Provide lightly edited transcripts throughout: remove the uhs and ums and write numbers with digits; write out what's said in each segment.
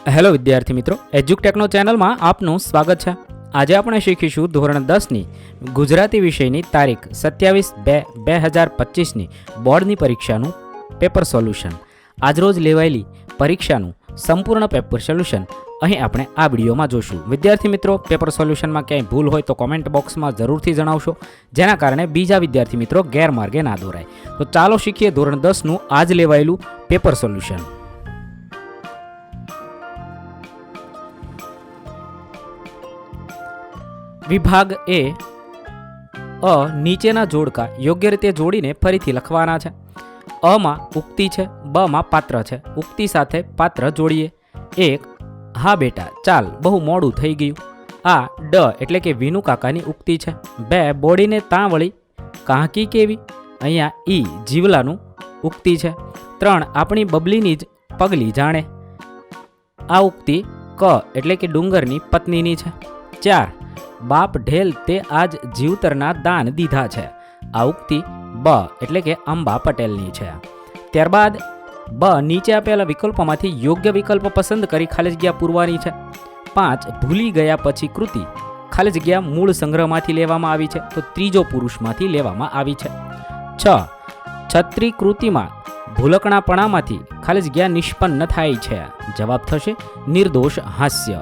Hello વિદ્યાર્થી મિત્રો, એજ્યુકટેકનો ચેનલમાં આપનું સ્વાગત છે। આજે આપણે શીખીશું ધોરણ 10ની ગુજરાતી વિષયની તારીખ 27/2/2025ની બોર્ડની પરીક્ષાનું પેપર સોલ્યુશન। આજરોજ લેવાયેલી પરીક્ષાનું સંપૂર્ણ પેપર સોલ્યુશન અહીં આપણે આ વિડીયોમાં જોશું। વિદ્યાર્થી મિત્રો, પેપર સોલ્યુશનમાં ક્યાંય ભૂલ હોય તો કોમેન્ટ બોક્સમાં જરૂરથી જણાવશો, જેના કારણે બીજા વિદ્યાર્થી મિત્રો ગેરમાર્ગે ના દોરાય। તો ચાલો શીખીએ ધોરણ 10નું આજ લેવાયેલું પેપર સોલ્યુશન। વિભાગ એ અ નીચેના જોડકા યોગ્ય રીતે જોડીને ફરીથી લખવાના છે। અ માં ઉક્તિ છે, બ માં પાત્ર છે। ઉક્તિ સાથે પાત્ર જોડીએ। 1 હા બેટા ચાલ બહુ મોડું થઈ ગયું। આ ડ એટલે કે વિનુ કાકાની ઉક્તિ છે। 2 બોડીને તાં વળી કાંકી કેવી। અહીંયા ઈ જીવલાનું ઉક્તિ છે। 3 આપણી બબલીની જ પગલી જાણે। આ ઉક્તિ ક એટલે કે ડુંગરની પત્નીની છે। 4 બાપ ઢેલ તે આજ જીવતરના દાન દીધા છે। આ ઉક્તિ બ એટલે કે અંબા પટેલની છે। ત્યારબાદ બ નીચે આપેલા વિકલ્પોમાંથી યોગ્ય વિકલ્પ પસંદ કરી ખાલી જગ્યા પૂરવાની છે। 5 ભૂલી ગયા પછી કૃતિ ખાલી જગ્યા મૂળ સંગ્રહમાંથી લેવામાં આવી છે, તો ત્રીજો પુરુષમાંથી લેવામાં આવી છે। 6 છત્રી કૃતિમાં ભૂલકણાપણામાંથી ખાલી જગ્યા નિષ્પન્ન થાય છે। જવાબ થશે નિર્દોષ હાસ્ય।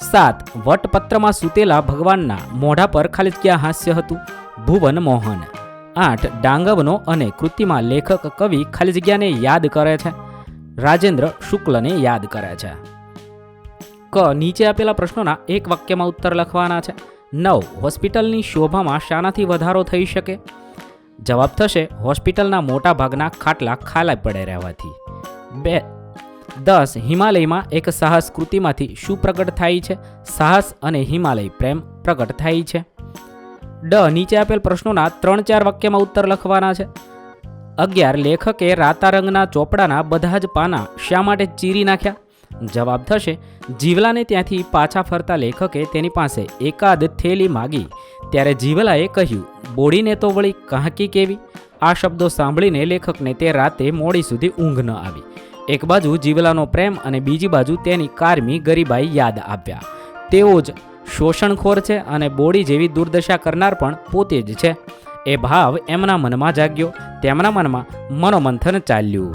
7 વટપત્રમાં સૂતેલા ભગવાનના મોઢા પર ખાલી જગ્યા હાસ્ય હતું, ભુવન મોહન। 8 ડાંગવનો અને કૃતિમાં લેખક કવિ ખાલી જગ્યાને યાદ કરે છે, રાજેન્દ્ર શુક્લને યાદ કરે છે। ક નીચે આપેલા પ્રશ્નોના એક વાક્યમાં ઉત્તર લખવાના છે। 9 હોસ્પિટલની શોભામાં શાનાથી વધારો થઈ શકે। જવાબ થશે હોસ્પિટલના મોટા ભાગના ખાટલા ખાલી પડે રહેવાથી। 10 હિમાલયમાં એક સાહસ કૃતિમાંથી શું પ્રગટ થાય છે। સાહસ અને હિમાલય પ્રેમ પ્રગટ થાય છે। ડ નીચે આપેલ પ્રશ્નોના 3-4 વાક્યમાં ઉત્તર લખવાના છે। 11 લેખકે રાતા રંગના ચોપડાના બધા જ પાના શા માટે ચીરી નાખ્યા। જવાબ થશે જીવલાને ત્યાંથી પાછા ફરતા લેખકે તેની પાસે એકાદ થેલી માગી ત્યારે જીવલાએ કહ્યું બોડીને તો વળી કાંકી કેવી। આ શબ્દો સાંભળીને લેખકને તે રાતે મોડી સુધી ઊંઘ ન આવી। એક બાજુ જીવલાનો પ્રેમ અને બીજી બાજુ તેની કારમી ગરીબાઈ યાદ આવ્યા। તેઓ જ શોષણખોર છે અને બોડી જેવી દુર્દશા કરનાર પણ પોતે જ છે, એ ભાવ એમના મનમાં જાગ્યો। તેમના મનમાં મનોમંથન ચાલ્યું।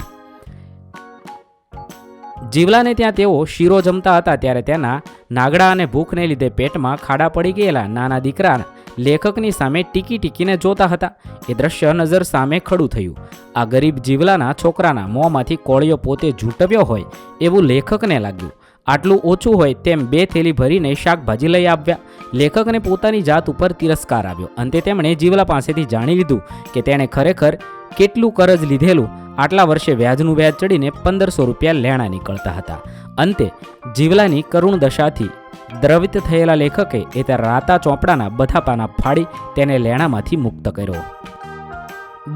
જીવલાને ત્યાં તેઓ શીરો જમતા હતા ત્યારે તેના નાગડા અને ભૂખને લીધે પેટમાં ખાડા પડી ગયેલા નાના દીકરા લેખકની સામે ટીકી ટીકીને જોતા હતા। એ દ્રશ્ય નજર સામે ખડું થયું। આ ગરીબ જીવલાના છોકરાના મોંમાંથી કોળિયો પોતે ઝૂંટવ્યો હોય એવું લેખકને લાગ્યું। આટલું ઓછું હોય તેમ 2 થેલી ભરીને શાકભાજી લઈ આવ્યા। લેખકને પોતાની જાત ઉપર તિરસ્કાર આવ્યો। અંતે તેમણે જીવલા પાસેથી જાણી લીધું કે તેણે ખરેખર કેટલું કરજ લીધેલું। આટલા વર્ષે વ્યાજનું વ્યાજ ચડીને 1500 રૂપિયા લેણા નીકળતા હતા। અંતે જીવલાની કરુણ દશાથી દ્રવિત થયેલા લેખકે એ તે રાતા ચોપડાના બધા પાના ફાડી તેને લેણામાંથી મુક્ત કર્યો।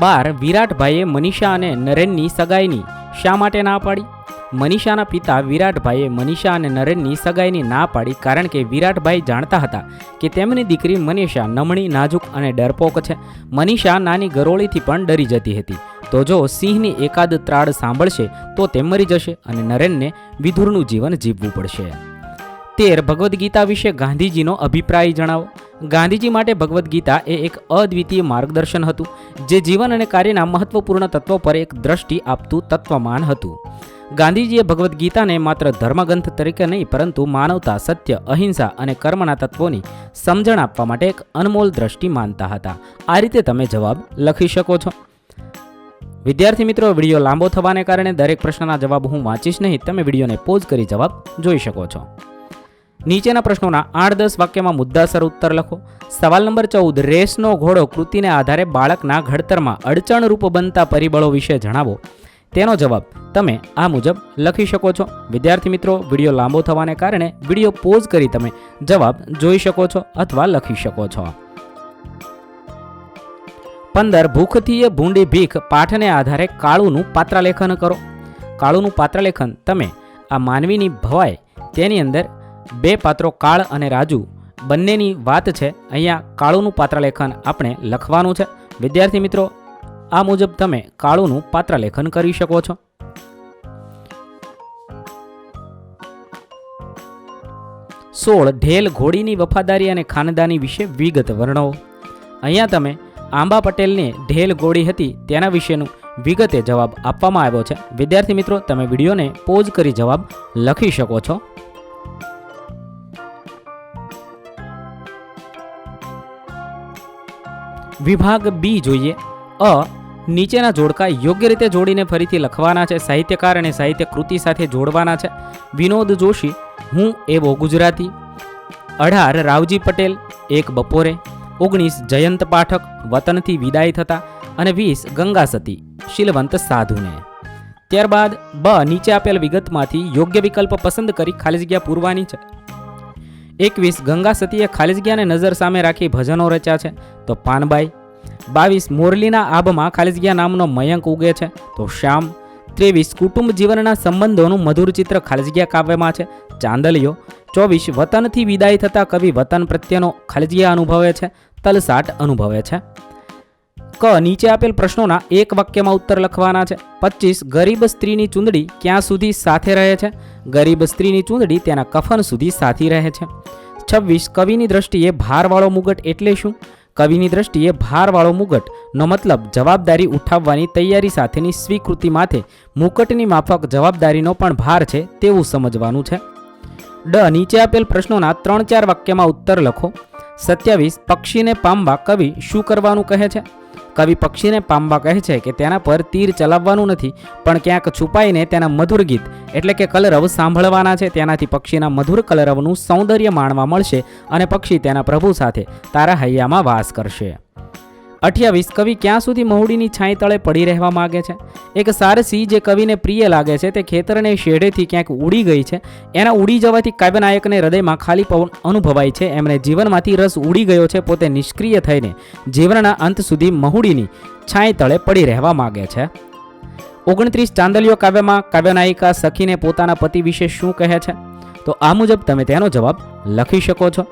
12 વિરાટભાઈએ મનીષા અને નરેનની સગાઈની શા માટે ના પાડી। મનીષાના પિતા વિરાટભાઈએ મનીષા અને નરેનની સગાઈની ના પાડી કારણ કે વિરાટભાઈ જાણતા હતા કે તેમની દીકરી મનીષા નમણી, નાજુક અને ડરપોક છે। મનીષા નાની ગરોળીથી પણ ડરી જતી હતી, તો જો સિંહની એકાદ ત્રાડ સાંભળશે તો તે મરી જશે અને નરેનને વિધુરનું જીવન જીવવું પડશે। 13 ભગવદ્ ગીતા વિશે ગાંધીજીનો અભિપ્રાય જણાવો। ગાંધીજી માટે ભગવદ્ ગીતા એ એક અદ્વિતીય માર્ગદર્શન હતું, જે જીવન અને કાર્યના મહત્વપૂર્ણ તત્વો પર એક દ્રષ્ટિ આપતું તત્વમાન હતું। ગાંધીજીએ ભગવદ્ ગીતાને માત્ર ધર્મગ્રંથ તરીકે નહીં પરંતુ માનવતા, સત્ય, અહિંસા અને કર્મના તત્વોની સમજણ આપવા માટે એક અનમોલ દ્રષ્ટિ માનતા હતા। આ રીતે તમે જવાબ લખી શકો છો। વિદ્યાર્થી મિત્રો, વિડીયો લાંબો થવાને કારણે દરેક પ્રશ્નના જવાબ હું વાંચીશ નહીં, તમે વિડીયોને પોઝ કરી જવાબ જોઈ શકો છો। નીચેના પ્રશ્નોના 8-10 વાક્યમાં મુદ્દાસર ઉત્તર લખો। સવાલ નંબર 14 રેસનો ઘોડો કૃતિને આધારે બાળકના ઘડતરમાં અડચણરૂપ બનતા પરિબળો વિશે જણાવો। તેનો જવાબ તમે આ મુજબ લખી શકો છો। વિદ્યાર્થી મિત્રો, વિડીયો લાંબો થવાને કારણે વિડીયો પોઝ કરી તમે જવાબ જોઈ શકો છો અથવા લખી શકો છો। 15 ભૂખથી ભૂંડી ભીખ પાઠને આધારે કાળુનું પાત્રલેખન કરો। કાળુનું પાત્રલેખન તમે આ માનવીની ભવાય તેની અંદર 2 પાત્રો કાળ અને રાજુ બંનેની વાત છે। અહીંયા કાળુનું પાત્રલેખન આપણે લખવાનું છે। વિદ્યાર્થી મિત્રો, આ મુજબ તમે કાળુનું પાત્રલેખન કરી શકો છો। 16 ઢેલ ઘોડીની વફાદારી અને ખાનદાની વિશે વિગત વર્ણવો. અહીંયા તમે આંબા પટેલને ઢેલ ઘોડી હતી તેના વિશેનું વિગતે જવાબ આપવામાં આવ્યો છે. વિદ્યાર્થી મિત્રો, તમે વિડીયોને પોઝ કરી જવાબ લખી શકો છો. વિભાગ બી જોઈએ. અ નીચેના જોડકા યોગ્ય રીતે જોડીને ફરીથી લખવાના છે. સાહિત્યકાર અને સાહિત્ય કૃતિ સાથે જોડવાના છે. વિનોદ જોશી, હું એવો ગુજરાતી. 18 રાવજી પટેલ, એક બપોરે. 19 જયંત પાઠક, વતનથી વિદાય થતા. અને 20 ગંગા સતી, શીલવંત સાધુને. ત્યારબાદ બ નીચે આપેલ વિગતમાંથી યોગ્ય વિકલ્પ પસંદ કરી ખાલી જગ્યા પૂરવાની છે. 21 ગંગા સતીએ ખાલી જગ્યાને નજર સામે રાખી ભજનો રચ્યા છે, તો પાનબાઈ. 22 મોરલીના આભમાં ખાલી જગ્યા નામનો મયંક ઉગે છે, તો શ્યામ. 23 કુટુંબ જીવનના સંબંધોનું મધુર ચિત્ર ખાલી જગ્યા કાવ્યમાં છે, ચાંદલિયો. 24 વતનથી વિદાય થતા કવિ વતન પ્રત્યેનો ખાલી જગ્યા અનુભવે છે, તલસાટ અનુભવે છે. ક નીચે આપેલ પ્રશ્નોના એક વાક્યમાં ઉત્તર લખવાના છે. 25 ગરીબ સ્ત્રીની ચૂંદડી ક્યાં સુધી સાથે રહે છે? ગરીબ સ્ત્રીની ચૂંદડી તેના કફન સુધી સાથી રહે છે. 26 કવિની દ્રષ્ટિએ ભારવાળો મુગટ એટલે શું? કવિની દ્રષ્ટિએ ભારવાળો મુગટનો મતલબ જવાબદારી ઉઠાવવાની તૈયારી સાથેની સ્વીકૃતિ માથે મુકટની માફક જવાબદારીનો પણ ભાર છે તેવું સમજવાનું છે. ડ નીચે આપેલ પ્રશ્નોના 3-4 વાક્યમાં ઉત્તર લખો. 27 પક્ષીને પામવા કવિ શું કરવાનું કહે છે? કવિ પક્ષીને પામવા કહે છે કે તેના પર તીર ચલાવવાનું નથી, પણ ક્યાંક છુપાઈને તેના મધુર ગીત એટલે કે કલરવ સાંભળવાના છે. તેનાથી પક્ષીના મધુર કલરવનું સૌંદર્ય માણવા મળશે અને પક્ષી તેના પ્રભુ સાથે તારા હૈયામાં વાસ કરશે. 28 કવિ ક્યાં સુધી મહુડીની છાંય તળે પડી રહેવા માગે છે? એક સારસી જે કવિને પ્રિય લાગે છે તે ખેતરને શેઢેથી ક્યાંક ઉડી ગઈ છે. એના ઉડી જવાથી કાવ્યનાયકને હૃદયમાં ખાલી પવન અનુભવાય છે. એમને જીવનમાંથી રસ ઉડી ગયો છે. પોતે નિષ્ક્રિય થઈને જીવનના અંત સુધી મહુડીની છાંય તળે પડી રહેવા માગે છે. 29 ચાંદલિયો કાવ્યમાં કાવ્યનાયિકા સખીને પોતાના પતિ વિશે શું કહે છે? તો આ મુજબ તમે તેનો જવાબ લખી શકો છો.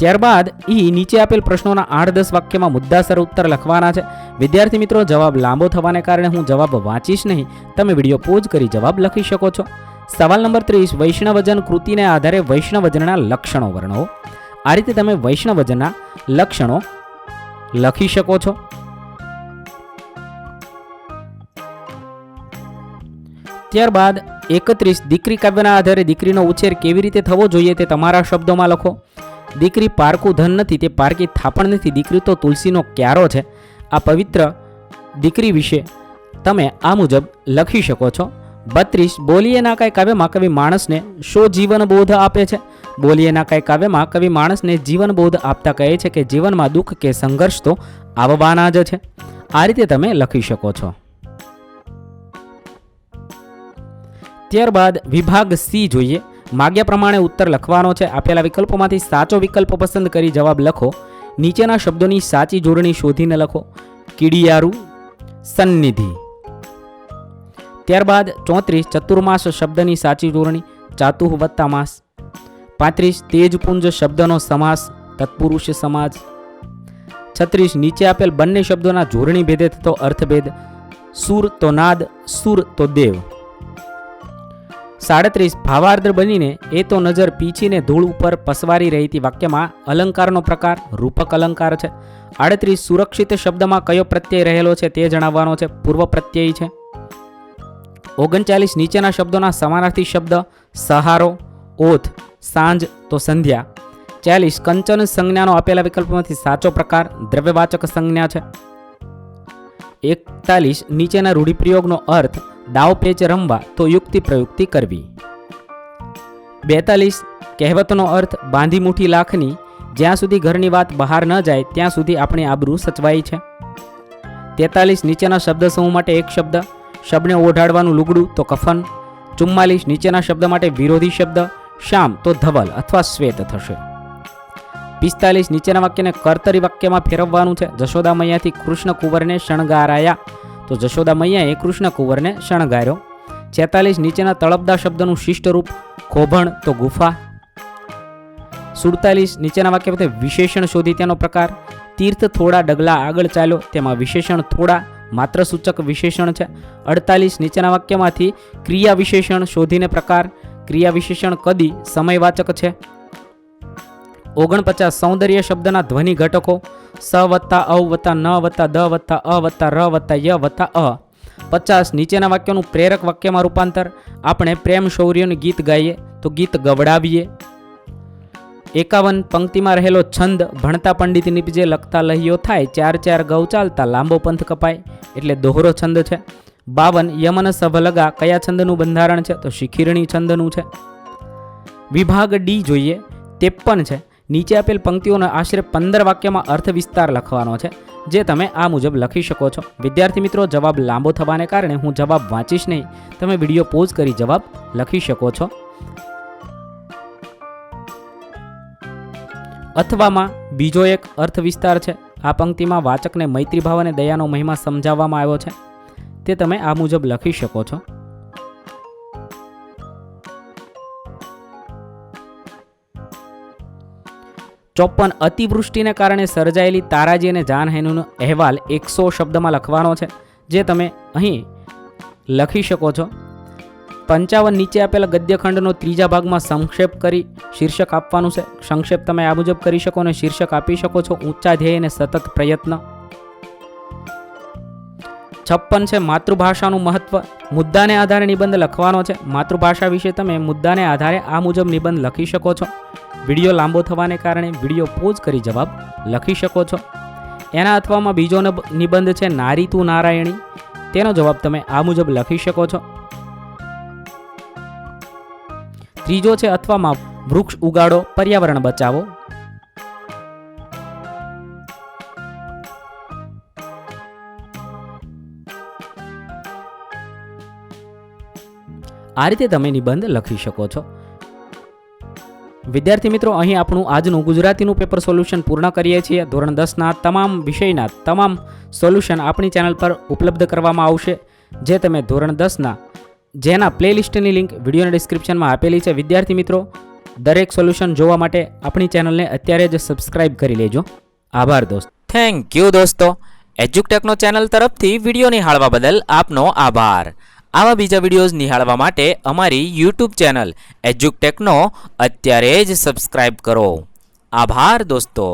ત્યારબાદ નીચે આપેલ પ્રશ્નોના 8-10 વાક્યમાં મુદ્દાસર ઉત્તર લખવાના છે. વિદ્યાર્થી મિત્રો, જવાબ લાંબો થવાને કારણે હું જવાબ વાંચીશ નહીં. તમે વિડીયો પોઝ કરી જવાબ લખી શકો છો. સવાલ નંબર 30 વૈષ્ણવજન કૃતિને આધારે વૈષ્ણવજનના લક્ષણો વર્ણવો. આ રીતે તમે વૈષ્ણવજનના લક્ષણો લખી શકો છો. ત્યારબાદ 31 દીકરી કાવ્યના આધારે દીકરીનો ઉછેર કેવી રીતે થવો જોઈએ તે તમારા શબ્દોમાં લખો. દીકરી પારકું ધન નથી, તે પારકી થાપણ નથી. દીકરી તો તુલસીનો ક્યારો છે. આ પવિત્ર દીકરી વિશે તમે આ મુજબ લખી શકો છો. 32 બોલીએ ના કાંઈ કાવ્યમાં કવિ માણસને શો જીવન બોધ આપે છે? બોલીએ ના કાંઈ કાવ્યમાં કવિ માણસને જીવન બોધ આપતા કહે છે કે જીવનમાં દુઃખ કે સંઘર્ષ તો આવવાના જ છે. આ રીતે તમે લખી શકો છો. ત્યારબાદ વિભાગ સી જોઈએ. માગ્યા પ્રમાણે ઉત્તર લખવાનો છે. આપેલા વિકલ્પોમાંથી સાચો વિકલ્પ પસંદ કરી જવાબ લખો. નીચેના શબ્દોની સાચી જોડણી શોધીને લખો. કીડિયારું, સન્નિધિ. ત્યારબાદ 34 ચતુર્માસ શબ્દની સાચી જોડણી ચાતુહ વત્તા માસ. 35 તેજપુંજ શબ્દનો સમાસ તત્પુરુષ સમાજ. 36 નીચે આપેલ બંને શબ્દોના જોડણી ભેદે થતો અર્થભેદ સુર તો નાદ, સુર તો દેવ. 37 ભાવાર્થ બનીને એ તો નજર પીછીને ધૂળ ઉપર પસવારી રહીતી વાક્યમાં અલંકારનો પ્રકાર રૂપક અલંકાર છે. 38 સુરક્ષિત શબ્દમાં કયો પ્રત્યય રહેલો છે તે જણાવવાનો છે, પૂર્વ પ્રત્યય છે. 39 નીચેના શબ્દોના સમાનાર્થી શબ્દ સહારો, ઓથ, સાંજ તો સંધ્યા. 40 કંચન સંજ્ઞાનો આપેલા વિકલ્પમાંથી સાચો પ્રકાર દ્રવ્યવાચક સંજ્ઞા છે. 41 નીચેના રૂઢિપ્રયોગનો અર્થ દાવ પેચ રમવા તો યુક્તિ પ્રયુક્તિ કરવી. 42 કહેવતનો અર્થ બાંધી મુઠ્ઠી લાખની, જ્યાં સુધી ઘરની વાત બહાર ન જાય ત્યાં સુધી આપણી આબરૂ સચવાઈ છે. 43 નીચેના શબ્દ સમૂહ માટે એક શબ્દ, શબને ઓઢાડવાનું લુગડું તો કફન. 44 નીચેના શબ્દ માટે વિરોધી શબ્દ, શ્યામ તો ધવલ અથવા શ્વેત થશે. 45 નીચેના વાક્યને કર્તરી વાક્યમાં ફેરવવાનું છે. જશોદા મૈયાથી કૃષ્ણ કુંવરને શણગારાયા તો જશોદા મૈયાએ કૃષ્ણ કુંવરને શણગાર્યો. 46 નીચેના તળપદા શબ્દનું શિષ્ટ રૂપ ખોભણ તો ગુફા. 47 નીચેના વાક્યમાંથી વિશેષણ શોધી તેનો પ્રકાર. તીર્થ થોડા ડગલા આગળ ચાલ્યો, તેમાં વિશેષણ થોડા માત્ર સૂચક વિશેષણ છે. 48 નીચેના વાક્યમાંથી ક્રિયા વિશેષણ શોધીને પ્રકાર. ક્રિયા વિશેષણ કદી સમયવાચક છે. 49 સૌંદર્ય શબ્દના ધ્વનિ ઘટકો સ વત્તા અ વત્તા ન વત્તા દ વત્તા અ વત્તા ર વત્તા ય વત્તા અ. 50 નીચેના વાક્યોનું પ્રેરક વાક્યમાં રૂપાંતર. આપણે પ્રેમ શૌર્યનું ગીત ગાઈએ તો ગીત ગવડાવીએ. 51 પંક્તિમાં રહેલો છંદ ભણતા પંડિત નીપજે લખતા લહિયો થાય, 4 4 ગૌ ચાલતા લાંબો પંથ કપાય, એટલે દોહરો છંદ છે. 52 યમન સભ લગા કયા છંદનું બંધારણ છે? તો શિખીરણી છંદનું છે. વિભાગ ડી જોઈએ. 53 છે. નીચે આપેલ પંક્તિઓનો આશરે 15 વાક્યમાં અર્થ વિસ્તાર લખવાનો છે, જે તમે આ મુજબ લખી શકો છો. વિદ્યાર્થી મિત્રો, જવાબ લાંબો થવાને કારણે હું જવાબ વાંચીશ નહીં, તમે વિડીયો પોઝ કરી જવાબ લખી શકો છો. અથવામાં બીજો એક અર્થ વિસ્તાર છે. આ પંક્તિમાં વાચકને મૈત્રી ભાવ અને દયાનો મહિમા સમજાવવામાં આવ્યો છે, તે તમે આ મુજબ લખી શકો છો. ચોપન અતિવૃષ્ટિને કારણે સર્જાયેલી તારાજી અને જાનહાનિનો અહેવાલ 100 શબ્દમાં લખવાનો છે, જે તમે અહીં લખી શકો છો. 55 નીચે આપેલા ગદ્યખંડનો ત્રીજા ભાગમાં સંક્ષેપ કરી શીર્ષક આપવાનું છે. સંક્ષેપ તમે આ મુજબ કરી શકો અને શીર્ષક આપી શકો છો ઊંચા ધ્યેય અને સતત પ્રયત્ન. 56 છે માતૃભાષાનું મહત્વ. મુદ્દાને આધારે નિબંધ લખવાનો છે. માતૃભાષા વિશે તમે મુદ્દાને આધારે આ મુજબ નિબંધ લખી શકો છો. વિડીયો લાંબો થવાને કારણે વિડીયો પોઝ કરી જવાબ લખી શકો છો. એના અથવામાં બીજો નિબંધ છે નારી તું નારાયણી. તેનો જવાબ તમે આ મુજબ લખી શકો છો. ત્રીજો છે અથવામાં વૃક્ષ ઉગાડો, પર્યાવરણ બચાવો. આ રીતે તમે નિબંધ લખી શકો છો. વિદ્યાર્થી મિત્રો, અહીં આપણું આજનું ગુજરાતીનું પેપર સોલ્યુશન પૂર્ણ કરીએ છીએ. ધોરણ 10ના તમામ વિષયના તમામ સોલ્યુશન આપણી ચેનલ પર ઉપલબ્ધ કરવામાં આવશે, જે તમે ધોરણ 10ના જેના પ્લેલિસ્ટની લિંક વિડીયોના ડિસ્ક્રિપ્શનમાં આપેલી છે. વિદ્યાર્થી મિત્રો, દરેક સોલ્યુશન જોવા માટે આપણી ચેનલને અત્યારે જ સબસ્ક્રાઇબ કરી લેજો. આભાર દોસ્તો. થેન્ક યુ દોસ્તો. એજ્યુકટેકનો ચેનલ તરફથી વિડીયો નિહાળવા બદલ આપનો આભાર. આવા બીજા વિડીયોઝ નિહાળવા માટે અમારી યુટ્યુબ ચેનલ એજ્યુકટેકનો અત્યારે જ સબસ્ક્રાઇબ કરો. આભાર દોસ્તો.